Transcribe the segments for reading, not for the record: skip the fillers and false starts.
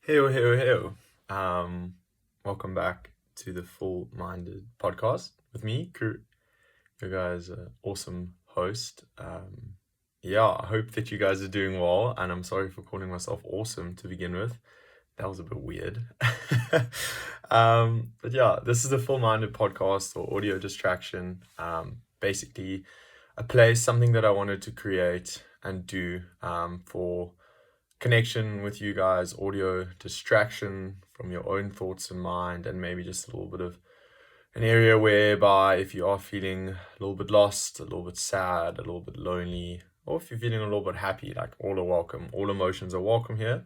Heyo, heyo, heyo. Welcome back to the Full-Minded podcast with me, Kurt, your guys' awesome host. I hope that you guys are doing well, and I'm sorry for calling myself awesome to begin with. That was a bit weird. But yeah, this is the Full-Minded podcast or audio distraction. Basically, a place, something that I wanted to create and do for connection with you guys, audio distraction from your own thoughts and mind, and maybe just a little bit of an area whereby if you are feeling a little bit lost, a little bit sad, a little bit lonely, or if you're feeling a little bit happy, like all are welcome. All emotions are welcome here.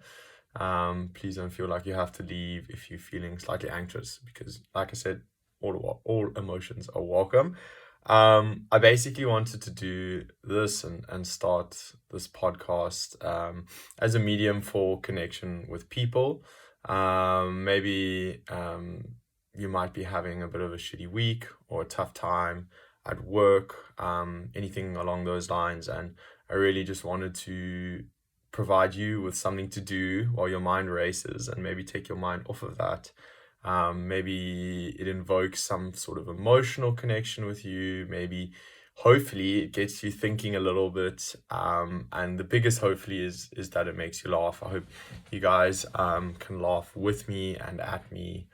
Please don't feel like you have to leave if you're feeling slightly anxious, because like I said, all emotions are welcome. I basically wanted to do this and start this podcast as a medium for connection with people. Maybe you might be having a bit of a shitty week or a tough time at work, anything along those lines. And I really just wanted to provide you with something to do while your mind races and maybe take your mind off of that. Maybe it invokes some sort of emotional connection with you. Maybe, hopefully, it gets you thinking a little bit. And the biggest hopefully is that it makes you laugh. I hope you guys can laugh with me and at me.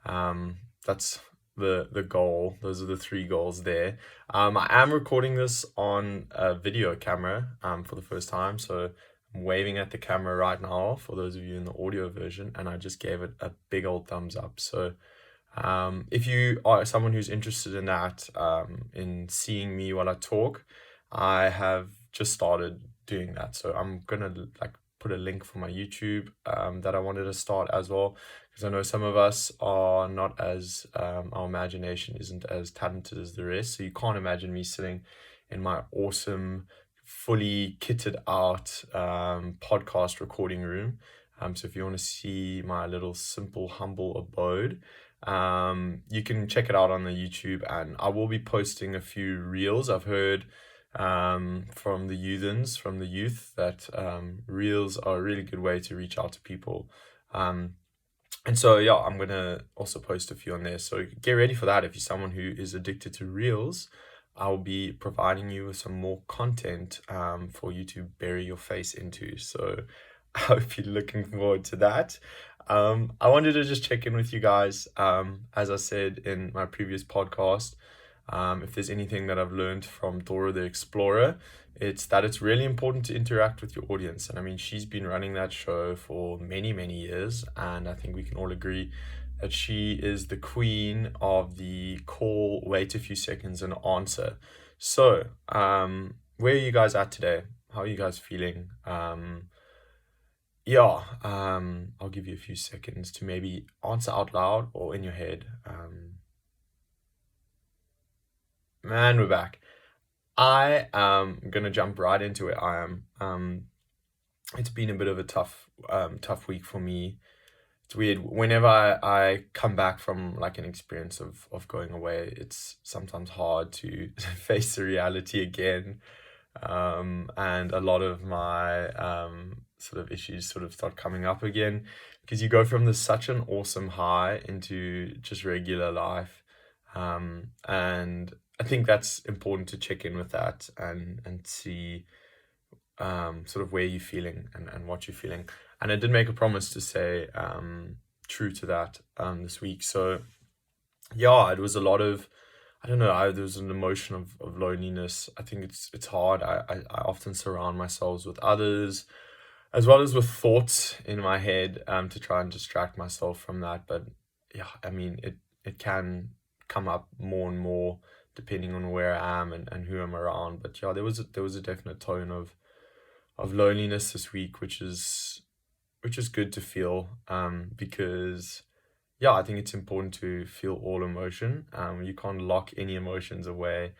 That's the goal. Those are the three goals there. I am recording this on a video camera for the first time, so I'm waving at the camera right now for those of you in the audio version, and I just gave it a big old thumbs up. So if you are someone who's interested in that, in seeing me while I talk, I have just started doing that. So I'm gonna put a link for my YouTube that I wanted to start as well, because I know some of us are not as our imagination isn't as talented as the rest. So you can't imagine me sitting in my awesome, fully kitted out podcast recording room. So if you want to see my little simple, humble abode, you can check it out on the YouTube, and I will be posting a few reels. I've heard from the youth, that reels are a really good way to reach out to people. And so, yeah, I'm going to also post a few on there. So get ready for that. If you're someone who is addicted to reels, I'll be providing you with some more content for you to bury your face into. So I hope you're looking forward to that. I wanted to just check in with you guys. As I said in my previous podcast, if there's anything that I've learned from Dora the Explorer, it's that it's really important to interact with your audience. And I mean, she's been running that show for many, many years, and I think we can all agree that she is the queen of the call, wait a few seconds, and answer. So, where are you guys at today? How are you guys feeling? I'll give you a few seconds to maybe answer out loud or in your head. Man, we're back. I am gonna jump right into it. It's been a bit of a tough week for me. It's weird. Whenever I come back from like an experience of going away, it's sometimes hard to face the reality again. And a lot of my sort of issues sort of start coming up again, because you go from such an awesome high into just regular life. And I think that's important to check in with that and see sort of where you're feeling and what you're feeling. And I did make a promise to say true to that this week. So yeah, it was a lot of, I don't know, there was an emotion of loneliness. I think it's hard. I often surround myself with others, as well as with thoughts in my head, to try and distract myself from that. But yeah, I mean, it can come up more and more depending on where I am and who I'm around. But yeah, there was a definite tone of loneliness this week, which is good to feel, because yeah, I think it's important to feel all emotion. You can't lock any emotions away.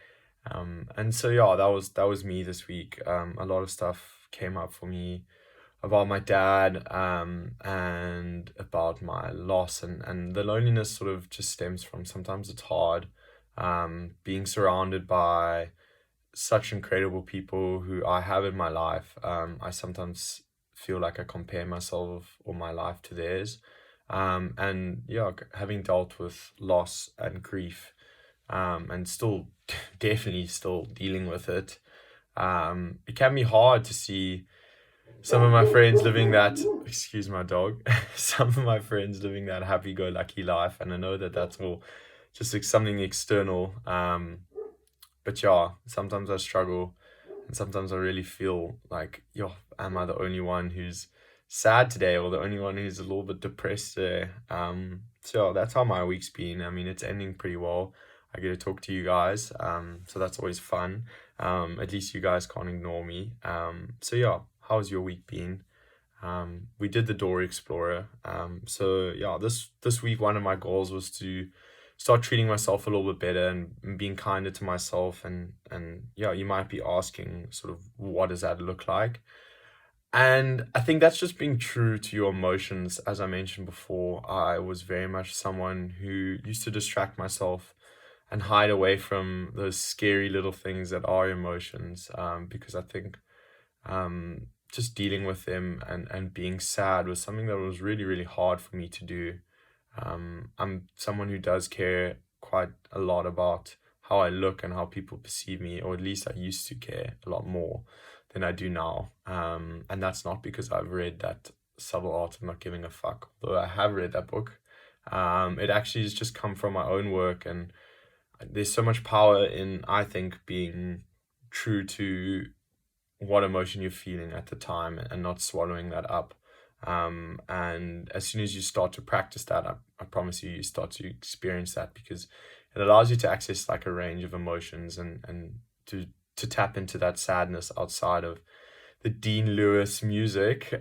And so yeah, that was me this week. A lot of stuff came up for me about my dad, and about my loss, and the loneliness sort of just stems from, sometimes it's hard being surrounded by such incredible people who I have in my life. I sometimes feel like I compare myself or my life to theirs. And yeah, having dealt with loss and grief, and still definitely still dealing with it, it can be hard to see some of my friends living that, excuse my dog, some of my friends living that happy-go-lucky life, and I know that that's all just like something external. But yeah, sometimes I struggle, and sometimes I really feel like, yo, am I the only one who's sad today, or the only one who's a little bit depressed today? So that's how my week's been. I mean, it's ending pretty well. I get to talk to you guys, so that's always fun. At least you guys can't ignore me. So yeah, how's your week been? We did the Door Explorer. So yeah, this week one of my goals was to start treating myself a little bit better and being kinder to myself. And yeah, you might be asking sort of, what does that look like? And I think that's just being true to your emotions. As I mentioned before, I was very much someone who used to distract myself and hide away from those scary little things that are emotions, because I think just dealing with them and being sad was something that was really, really hard for me to do. I'm someone who does care quite a lot about how I look and how people perceive me, or at least I used to care a lot more than I do now. And that's not because I've read that Subtle Art of Not Giving a Fuck, although I have read that book. It actually has just come from my own work, and there's so much power in, I think, being true to what emotion you're feeling at the time and not swallowing that up. And as soon as you start to practice that, I promise you, you start to experience that, because it allows you to access like a range of emotions, and to tap into that sadness outside of the Dean Lewis music,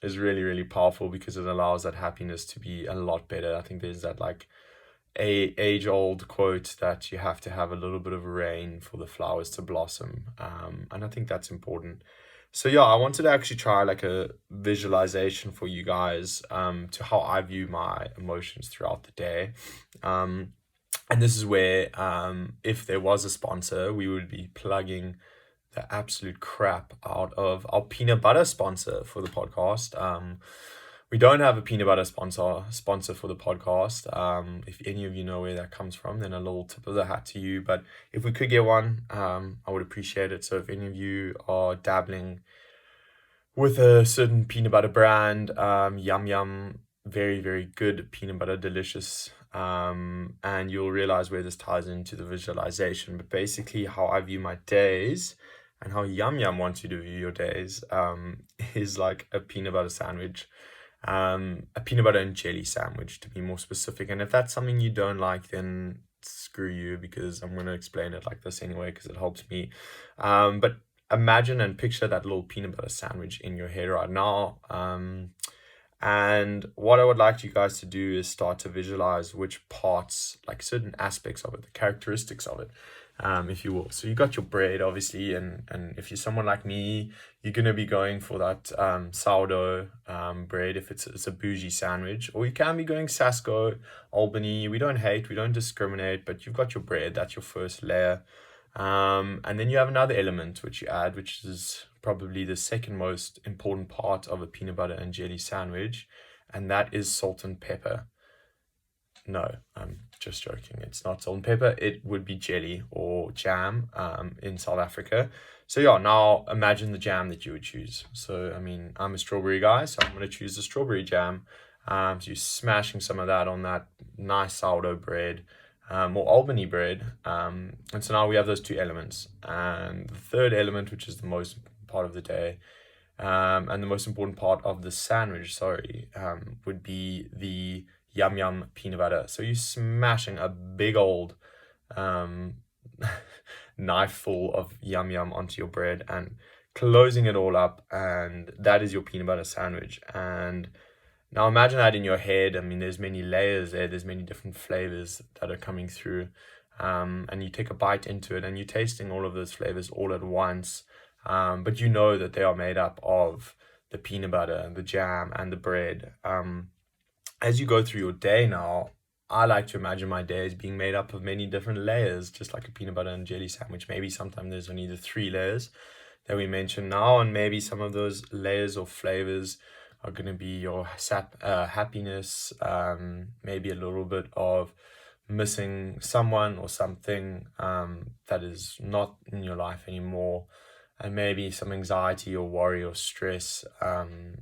is really, really powerful, because it allows that happiness to be a lot better. I think there's that like a age-old quote that you have to have a little bit of rain for the flowers to blossom, and I think that's important. So yeah, I wanted to actually try like a visualization for you guys, to how I view my emotions throughout the day. And this is where, if there was a sponsor, we would be plugging the absolute crap out of our peanut butter sponsor for the podcast. We don't have a peanut butter sponsor for the podcast. If any of you know where that comes from, then a little tip of the hat to you. But if we could get one, I would appreciate it. So if any of you are dabbling with a certain peanut butter brand, Yum Yum, very, very good peanut butter, delicious. And you'll realize where this ties into the visualization. But basically, how I view my days and how Yum Yum wants you to view your days, is like a peanut butter sandwich. A peanut butter and jelly sandwich, to be more specific. And if that's something you don't like, then screw you, because I'm going to explain it like this anyway, because it helps me. But imagine and picture that little peanut butter sandwich in your head right now. And what I would like you guys to do is start to visualize which parts, like certain aspects of it, the characteristics of it, if you will. So you got your bread, obviously, and if you're someone like me, you're going to be going for that sourdough bread if it's a bougie sandwich, or you can be going Sasco, Albany. We don't hate, we don't discriminate, but you've got your bread, that's your first layer. And then you have another element which you add, which is probably the second most important part of a peanut butter and jelly sandwich, and that is salt and pepper. No, I'm just joking. It's not salt and pepper. It would be jelly or jam in South Africa. So yeah, now imagine the jam that you would choose. So, I mean, I'm a strawberry guy, so I'm going to choose the strawberry jam. So you're smashing some of that on that nice sourdough bread, or Albany bread. And so now we have those two elements. And the third element, which is the most part of the day, and the most important part of the sandwich, would be the Yum Yum peanut butter. So you're smashing a big old knife full of Yum Yum onto your bread and closing it all up, and that is your peanut butter sandwich. And now imagine that in your head. I mean, there's many layers there, there's many different flavors that are coming through, and you take a bite into it and you're tasting all of those flavors all at once, but you know that they are made up of the peanut butter and the jam and the bread. As you go through your day now, I like to imagine my day as being made up of many different layers, just like a peanut butter and jelly sandwich. Maybe sometimes there's only the 3 layers. that we mentioned now, and maybe some of those layers or flavors are going to be your happiness, maybe a little bit of missing someone or something that is not in your life anymore, and maybe some anxiety or worry or stress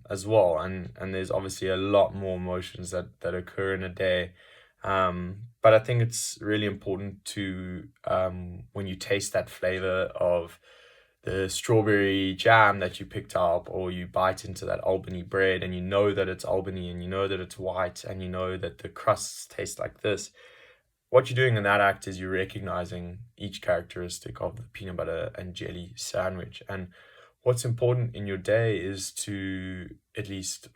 as well. And there's obviously a lot more emotions that occur in a day. But I think it's really important to, when you taste that flavor of the strawberry jam that you picked up, or you bite into that Albany bread and you know that it's Albany and you know that it's white and you know that the crusts taste like this, what you're doing in that act is you're recognizing each characteristic of the peanut butter and jelly sandwich. And what's important in your day is to, at least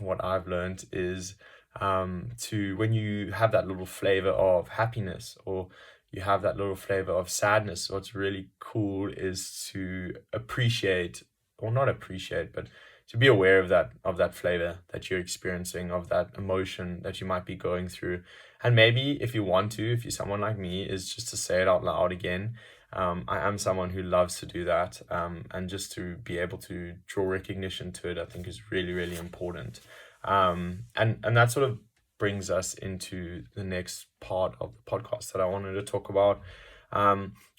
what I've learned is, to, when you have that little flavor of happiness or you have that little flavor of sadness, what's really cool is to appreciate, or not appreciate, but to be aware of that flavor that you're experiencing, of that emotion that you might be going through. And maybe if you want to, if you're someone like me, is just to say it out loud again. I am someone who loves to do that, and just to be able to draw recognition to it, I think is really, really important. And that sort of brings us into the next part of the podcast that I wanted to talk about,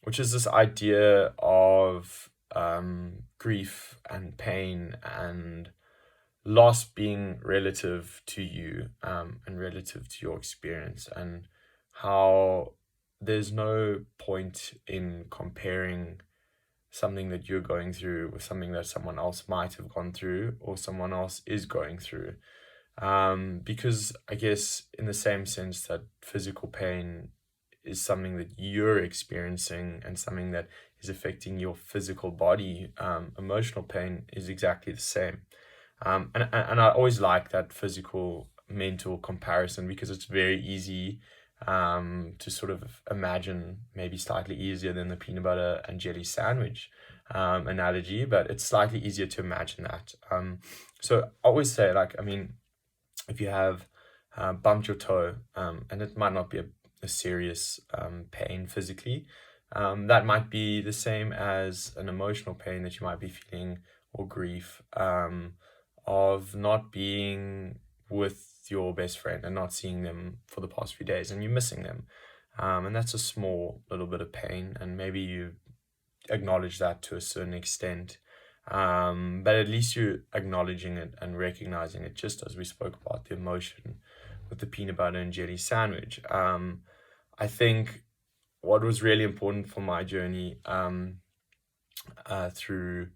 which is this idea of grief and pain and loss being relative to you, and relative to your experience, and how there's no point in comparing something that you're going through with something that someone else might have gone through or someone else is going through. Because I guess in the same sense that physical pain is something that you're experiencing and something that is affecting your physical body, emotional pain is exactly the same. And I always like that physical mental comparison, because it's very easy to sort of imagine, maybe slightly easier than the peanut butter and jelly sandwich analogy, but it's slightly easier to imagine that. So I always say, like, I mean, if you have bumped your toe, and it might not be a serious pain physically, that might be the same as an emotional pain that you might be feeling, or grief, of not being with your best friend and not seeing them for the past few days and you're missing them. And that's a small little bit of pain, and maybe you acknowledge that to a certain extent. But at least you're acknowledging it and recognizing it, just as we spoke about the emotion with the peanut butter and jelly sandwich. I think what was really important for my journey through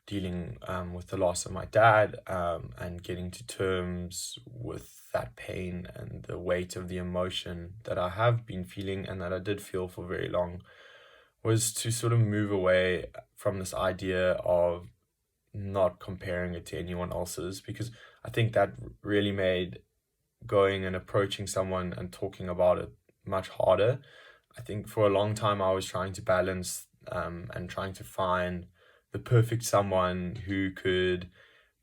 dealing with the loss of my dad, and getting to terms with that pain and the weight of the emotion that I have been feeling and that I did feel for very long, was to sort of move away from this idea of not comparing it to anyone else's, because I think that really made going and approaching someone and talking about it much harder. I think for a long time I was trying to balance, and trying to find the perfect someone who could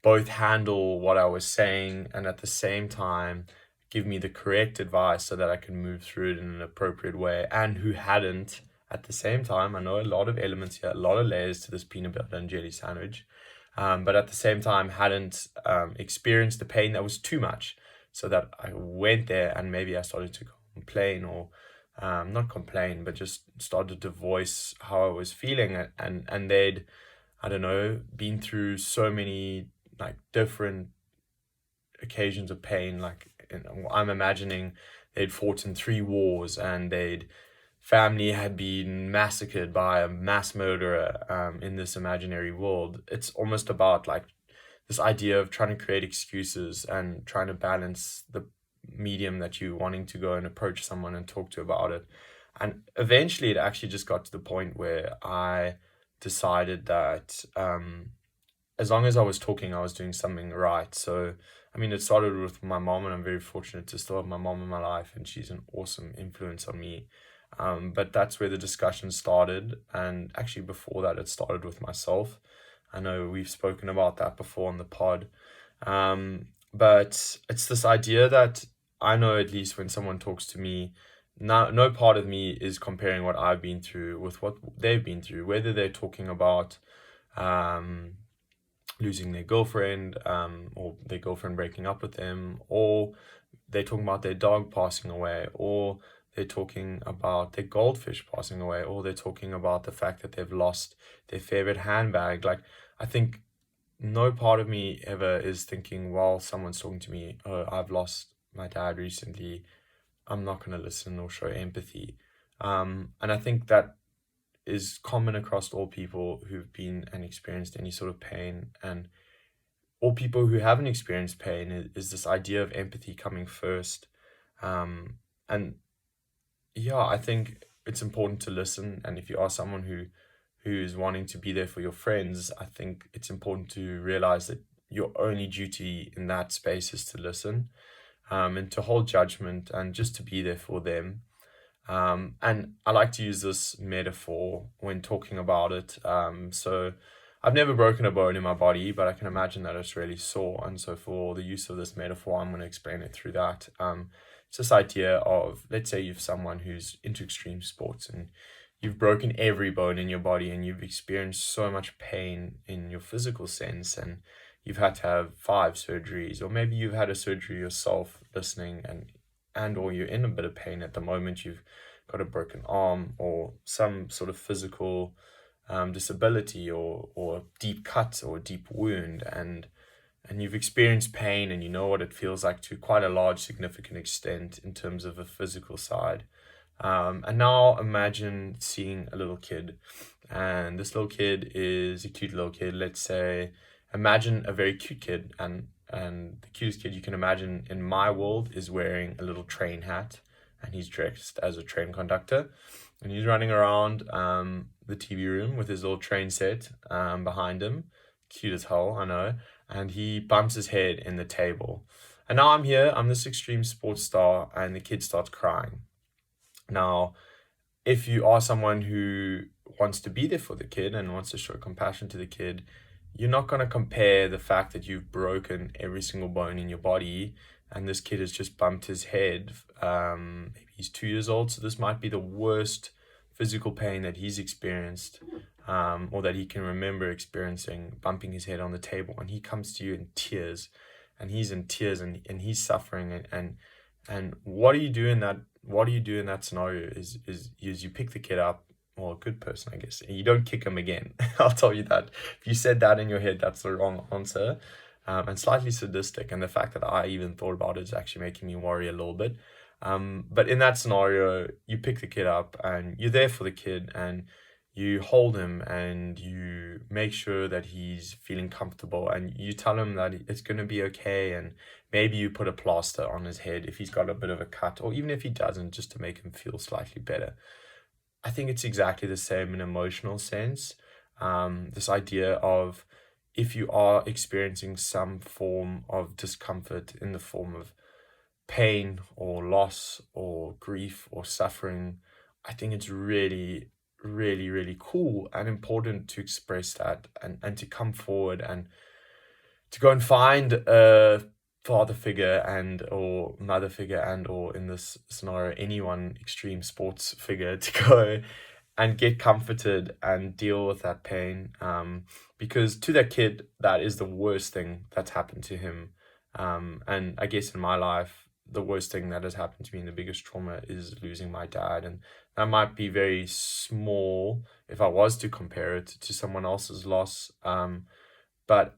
both handle what I was saying and at the same time give me the correct advice so that I can move through it in an appropriate way, and who hadn't at the same time. I know a lot of elements here, a lot of layers to this peanut butter and jelly sandwich, but at the same time hadn't experienced the pain that was too much, so that I went there and maybe I started to complain, or not complain, but just started to voice how I was feeling. And they'd, I don't know, been through so many like different occasions of pain. Like, I'm imagining they'd fought in 3 wars, and they'd family had been massacred by a mass murderer, in this imaginary world. It's almost about like this idea of trying to create excuses and trying to balance the medium that you're wanting to go and approach someone and talk to about it. And eventually it actually just got to the point where I decided that as long as I was talking, I was doing something right. So, I mean, it started with my mom, and I'm very fortunate to still have my mom in my life, and she's an awesome influence on me. But that's where the discussion started. And actually, before that, it started with myself. I know we've spoken about that before on the pod. But it's this idea that I know, at least when someone talks to me, no part of me is comparing what I've been through with what they've been through, whether they're talking about um, losing their girlfriend, or their girlfriend breaking up with them, or they're talking about their dog passing away, or they're talking about their goldfish passing away, or they're talking about the fact that they've lost their favorite handbag. Like, I think no part of me ever is thinking while someone's talking to me, oh, I've lost my dad recently, I'm not going to listen or show empathy. And I think that is common across all people who've been and experienced any sort of pain, and all people who haven't experienced pain, is this idea of empathy coming first. And yeah, I think it's important to listen. And if you are someone who's wanting to be there for your friends, I think it's important to realize that your only duty in that space is to listen, and to hold judgment and just to be there for them. And I like to use this metaphor when talking about it. So I've never broken a bone in my body, but I can imagine that it's really sore. And so for the use of this metaphor, I'm going to explain it through that. It's this idea of, let's say you've someone who's into extreme sports and you've broken every bone in your body and you've experienced so much pain in your physical sense, and you've had to have 5 surgeries, or maybe you've had a surgery yourself listening, and or you're in a bit of pain at the moment. You've got a broken arm or some sort of physical disability, or a deep cut or a deep wound, and you've experienced pain, and you know what it feels like to quite a large significant extent in terms of a physical side. And now imagine seeing a little kid, and this little kid is a cute little kid. Let's say, imagine a very cute kid, and the cutest kid you can imagine in my world is wearing a little train hat, and he's dressed as a train conductor, and he's running around the TV room with his little train set behind him. Cute as hell, I know. And he bumps his head in the table. And now I'm here, I'm this extreme sports star, and the kid starts crying. Now, if you are someone who wants to be there for the kid and wants to show compassion to the kid, you're not going to compare the fact that you've broken every single bone in your body and this kid has just bumped his head. Maybe he's 2 years old, so this might be the worst physical pain that he's experienced, or that he can remember experiencing, bumping his head on the table, and he comes to you in tears, and he's in tears, and he's suffering, and what do you do in that scenario is you pick the kid up, or a good person, I guess, and you don't kick him again. I'll tell you that. If you said that in your head, that's the wrong answer, and slightly sadistic. And the fact that I even thought about it is actually making me worry a little bit. But in that scenario, you pick the kid up and you're there for the kid, and you hold him and you make sure that he's feeling comfortable, and you tell him that it's going to be okay, and maybe you put a plaster on his head if he's got a bit of a cut, or even if he doesn't, just to make him feel slightly better. I think it's exactly the same in emotional sense. This idea of, if you are experiencing some form of discomfort in the form of pain or loss or grief or suffering, I think it's really, really, really cool and important to express that, and to come forward and to go and find a father figure and or mother figure, and or in this scenario anyone extreme sports figure, to go and get comforted and deal with that pain, because to that kid, that is the worst thing that's happened to him. And I guess in my life, the worst thing that has happened to me and the biggest trauma is losing my dad, and that might be very small if I was to compare it to someone else's loss, but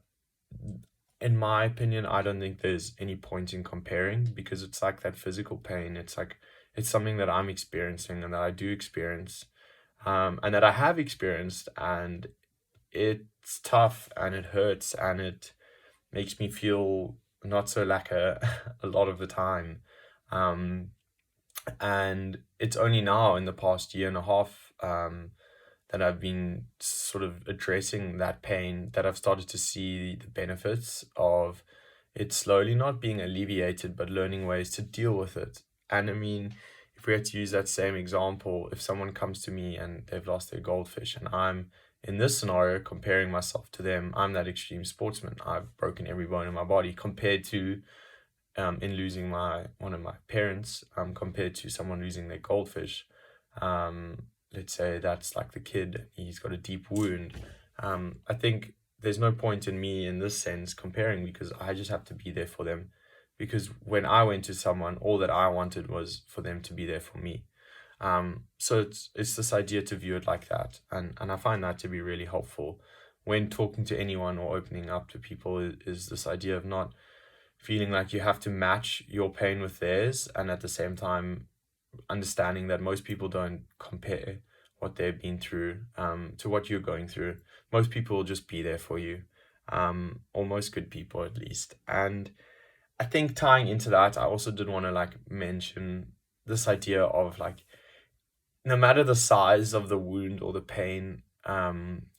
in my opinion, I don't think there's any point in comparing, because it's like that physical pain. It's like, it's something that I'm experiencing and that I do experience, and that I have experienced, and it's tough and it hurts and it makes me feel not so lacquer a lot of the time. And it's only now in the past year and a half, that I've been sort of addressing that pain, that I've started to see the benefits of it slowly not being alleviated, but learning ways to deal with it. And I mean, if we had to use that same example, if someone comes to me and they've lost their goldfish, and I'm in this scenario comparing myself to them, I'm that extreme sportsman. I've broken every bone in my body, compared to in losing one of my parents, compared to someone losing their goldfish. Let's say that's like the kid, he's got a deep wound. I think there's no point in me in this sense comparing, because I just have to be there for them. Because when I went to someone, all that I wanted was for them to be there for me. So it's this idea to view it like that, and I find that to be really helpful when talking to anyone or opening up to people, is this idea of not feeling like you have to match your pain with theirs, and at the same time understanding that most people don't compare what they've been through to what you're going through. Most people will just be there for you, or most good people at least. And I think tying into that, I also did want to like mention this idea of like, no matter the size of the wound or the pain,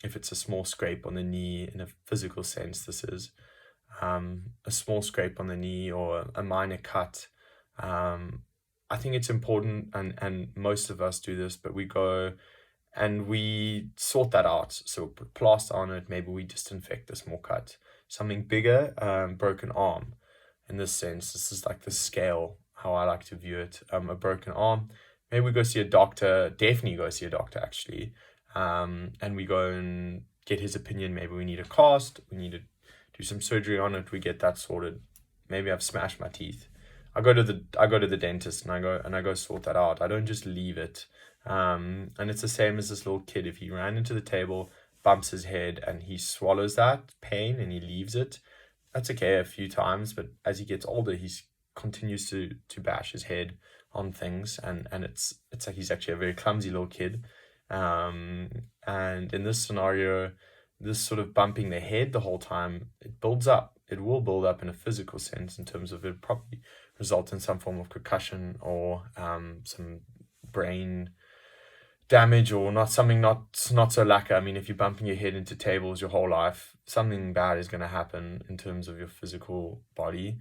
if it's a small scrape on the knee in a physical sense, this is a small scrape on the knee or a minor cut. I think it's important, and most of us do this, but we go and we sort that out. So we put plaster on it, maybe we disinfect the small cut. Something bigger, broken arm. In this sense, this is like the scale, how I like to view it. A broken arm, maybe we go see a doctor, definitely go see a doctor actually, and we go and get his opinion. Maybe we need a cast, we need to do some surgery on it, we get that sorted. Maybe I've smashed my teeth, I go to the dentist, and I go sort that out. I don't just leave it. And it's the same as this little kid. If he ran into the table, bumps his head, and he swallows that pain and he leaves it, that's okay a few times, but as he gets older, he continues to bash his head on things, and it's like he's actually a very clumsy little kid. And in this scenario, this sort of bumping the head the whole time, it builds up. It will build up in a physical sense, in terms of it probably result in some form of concussion, or some brain damage, or not something not so lacquer. I mean, if you're bumping your head into tables your whole life, something bad is going to happen in terms of your physical body.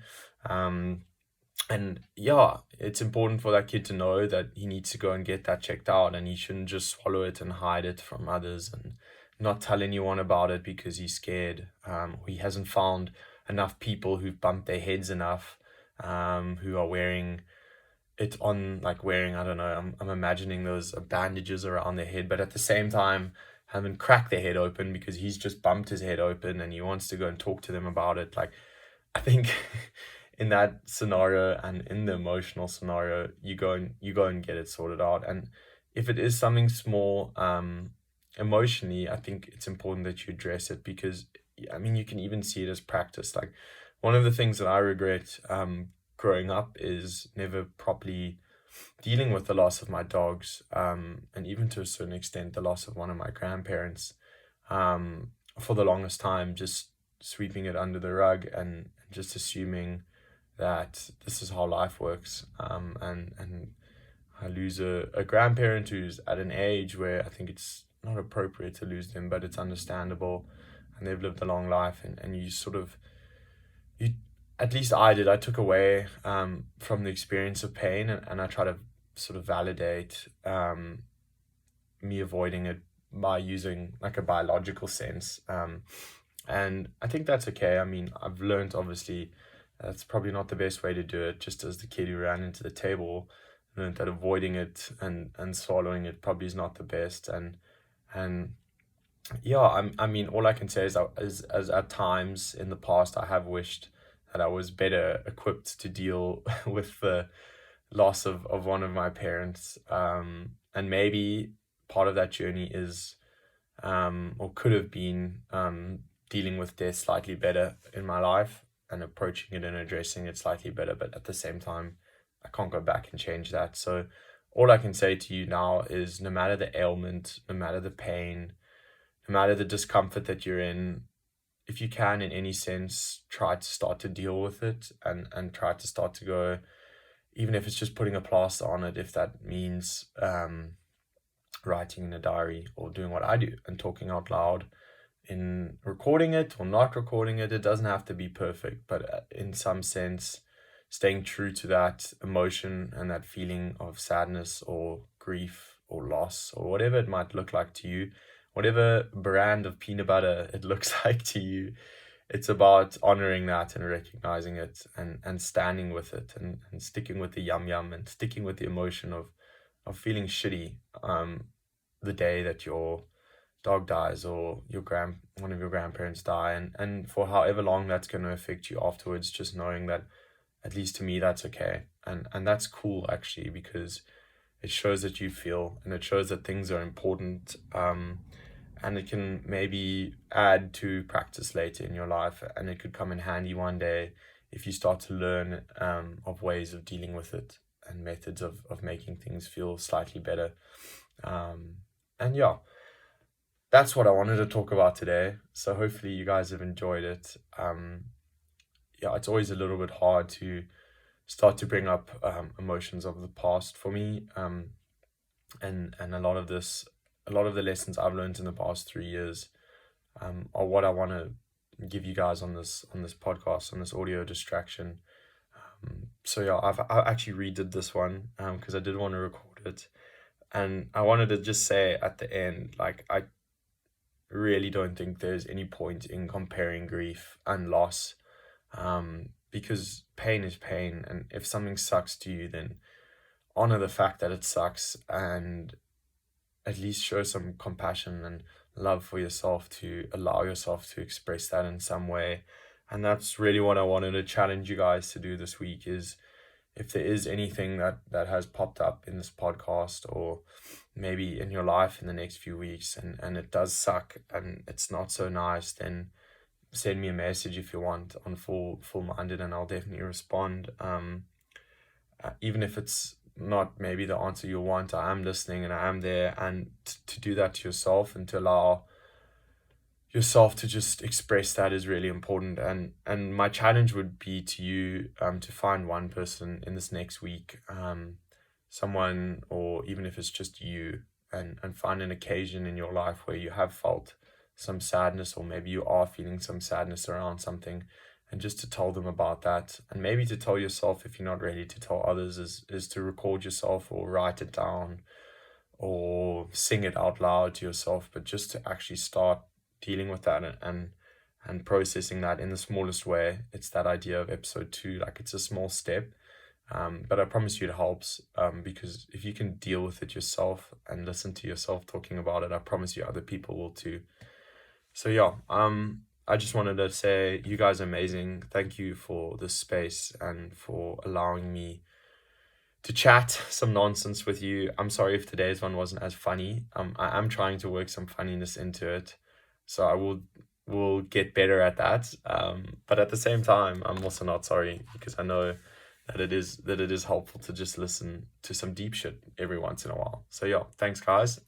And yeah, it's important for that kid to know that he needs to go and get that checked out, and he shouldn't just swallow it and hide it from others and not tell anyone about it because he's scared. Or he hasn't found enough people who've bumped their heads enough, who are wearing it on, like wearing, I don't know, I'm imagining those bandages around their head, but at the same time haven't cracked their head open because he's just bumped his head open and he wants to go and talk to them about it. Like, I think in that scenario, and in the emotional scenario, you go and get it sorted out. And if it is something small, emotionally, I think it's important that you address it, because I mean, you can even see it as practice. Like, one of the things that I regret growing up is never properly dealing with the loss of my dogs, and even to a certain extent the loss of one of my grandparents. For the longest time, just sweeping it under the rug, and just assuming that this is how life works. And I lose a grandparent who's at an age where I think it's not appropriate to lose them, but it's understandable, and they've lived a long life, and you sort of, you, at least I did, I took away from the experience of pain, and I try to sort of validate me avoiding it by using like a biological sense. And I think that's okay. I mean, I've learned, obviously, that's probably not the best way to do it. Just as the kid who ran into the table learned that avoiding it and swallowing it probably is not the best. And yeah, I mean, all I can say is, as at times in the past, I have wished that I was better equipped to deal with the loss of one of my parents. And maybe part of that journey is, or could have been, dealing with death slightly better in my life, and approaching it and addressing it slightly better. But at the same time, I can't go back and change that. So all I can say to you now is, no matter the ailment, no matter the pain, no matter the discomfort that you're in, if you can, in any sense, try to start to deal with it, and try to start to go, even if it's just putting a plaster on it, if that means writing in a diary, or doing what I do and talking out loud, in recording it or not recording it. It doesn't have to be perfect, but in some sense, staying true to that emotion and that feeling of sadness or grief or loss, or whatever it might look like to you, whatever brand of peanut butter it looks like to you. It's about honoring that and recognizing it, and standing with it, and sticking with the yum yum, and sticking with the emotion of feeling shitty the day that your dog dies or one of your grandparents die, and for however long that's going to affect you afterwards, just knowing that, at least to me, that's okay. And that's cool, actually, because it shows that you feel, and it shows that things are important. And it can maybe add to practice later in your life, and it could come in handy one day if you start to learn of ways of dealing with it, and methods of making things feel slightly better. And yeah, that's what I wanted to talk about today. So hopefully you guys have enjoyed it. Yeah, it's always a little bit hard to start to bring up emotions of the past for me. And a lot of the lessons I've learned in the past 3 years are what I want to give you guys on this podcast, on this audio distraction. So yeah, I actually redid this one because I did want to record it, and I wanted to just say at the end, like, I really don't think there's any point in comparing grief and loss, because pain is pain, and if something sucks to you, then honor the fact that it sucks, and at least show some compassion and love for yourself to allow yourself to express that in some way. And that's really what I wanted to challenge you guys to do this week, is if there is anything that has popped up in this podcast, or maybe in your life in the next few weeks, and it does suck and it's not so nice, then send me a message if you want on Fulminded, and I'll definitely respond. Even if it's not maybe the answer you want, I am listening and I am there. And to do that to yourself, and to allow yourself to just express that, is really important. And my challenge would be to you, to find one person in this next week, someone, or even if it's just you, and find an occasion in your life where you have felt some sadness, or maybe you are feeling some sadness around something, and just to tell them about that. And maybe to tell yourself, if you're not ready to tell others, is to record yourself, or write it down, or sing it out loud to yourself, but just to actually start dealing with that, and processing that in the smallest way. It's that idea of episode 2, like, it's a small step, but I promise you it helps, because if you can deal with it yourself and listen to yourself talking about it, I promise you other people will too. So yeah, I just wanted to say, you guys are amazing. Thank you for this space and for allowing me to chat some nonsense with you. I'm sorry if today's one wasn't as funny. I am trying to work some funniness into it, so I will get better at that. But at the same time, I'm also not sorry, because I know that it is helpful to just listen to some deep shit every once in a while. So yeah, thanks guys,